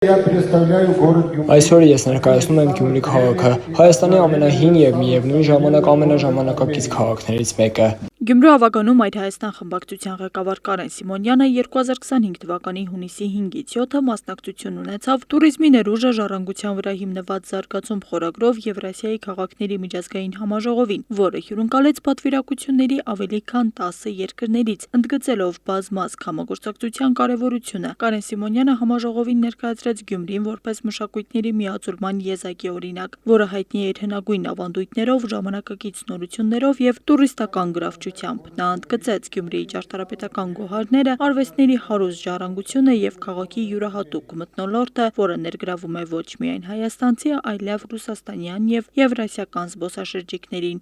Այսօր ես ներկայացնում եմ Գյումրի քաղաքը, Հայաստանի ամենահին և միևնույն ժամանակ ամենաժամանակակից քաղաքներից մեկը։ Գյումրու ավագանում Այդ Հայաստան խմբակցության ղեկավար Կարեն Սիմոնյանը 2025 թվականի հունիսի 5-ից 7-ը մասնակցություն ունեցավ «Տուրիզմի ներուժը ժառանգության վրա հիմնված զարգացում» խորագրով Եվրասիայի քաղաքների միջազգային համաժողովին, որը հյուրընկալեց պատվիրակությունների ավելի քան 10 երկրներից, ընդգծելով բազմազգ համագործակցության կարևորությունը։ Կարեն Սիմոնյանը համաժողովին ներկայացրեց Գյումրին որպես մշակույթների միաձուլման եզակի օրինակ, որը հայտնի է իր հնագույն ավանդույթներով, ժամանակակից նորություններով և տուրիստական գրավչությամբ։ Նա ընդգծեց Գյումրիի ճարտարապետական գոհարները, արվեստների հարուստ ժառանգությունը և քաղաքի յուրահատուկ մթնոլորտը, որը ներգրավում է ոչ միայն հայաստանցի, այլև ռուսաստանյան և եվրասիական զբոսաշրջիկներին։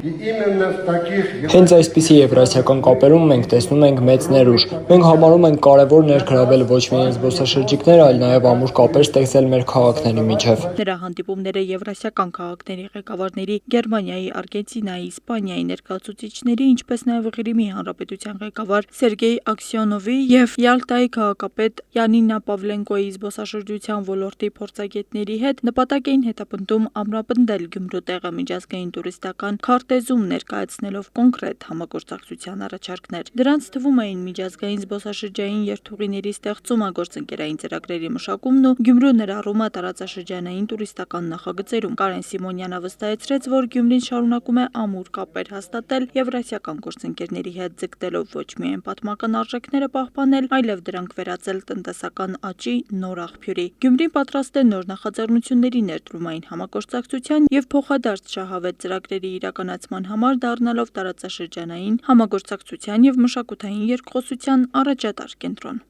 Հենց այսպիսի եվրասիական կապերում մենք տեսնում ենք մեծ ներուժ։ Մենք համարում ենք կարևոր ներգրավել ոչ միայն զբոսաշրջիկներ, այլ նաև ամուր կապեր ստեղծել մեր քաղաքների միջև։ Նրա հանդիպումները եվրասիական քաղաքների ղեկավարների, Գերմանիայի, Արգենտինայի, Իսպանիայի ներկայացուցիչների, ինչպես նաև Ղրիմի Հանրապետության ղեկավար Սերգեյ Աքսյոնովի և Յալտայի քաղաքապետ Յանինա Պավլենկոյի զբոսաշրջության ոլորտի փորձագետների հետ նպատակ էին հետապնդում ամրապնդել Գյումրու տեղը միջազգային տուրիստական քարտեզում, ներկայացնելով կոնկրետ համագործակցության առաջարկներ։ Դրանց թվում էին միջազգային զբոսաշրջային երթուղիների ստեղծումը, գործընկերային ծրագրերի մշակումն ու Գյումրու ներառումը տարածաշրջանային տուրիստական նախագծերում։ Կարեն Սիմոնյանը վստահեցրեց, որ Գյումրին շարունակում է ամուր կապեր հաստատել եվրասիական գործընկերների հետ, ձգտելով ոչ միայն պատմական արժեքները պահպանել, այլև դրանք վերածել տնտեսական աճի նոր աղբյուրի։ Գյումրին պատրաստ է նոր նախաձեռնությունների ներդրումային համագործակցության և փոխադարձ շահավետ ծրագրերի իրականացման համար, դառնալով տարածաշրջանային համագործակցության և մշակութային երկխոսության առաջատար կենտրոն։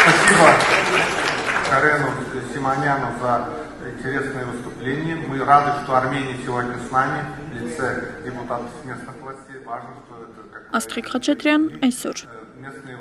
Спасибо Карену Симоняну за интересное выступление. Мы рады, что Армения сегодня с нами в лице депутатов местных властей. Важно, что это Աստղիկ Խաչատրյան, այսօր։ местные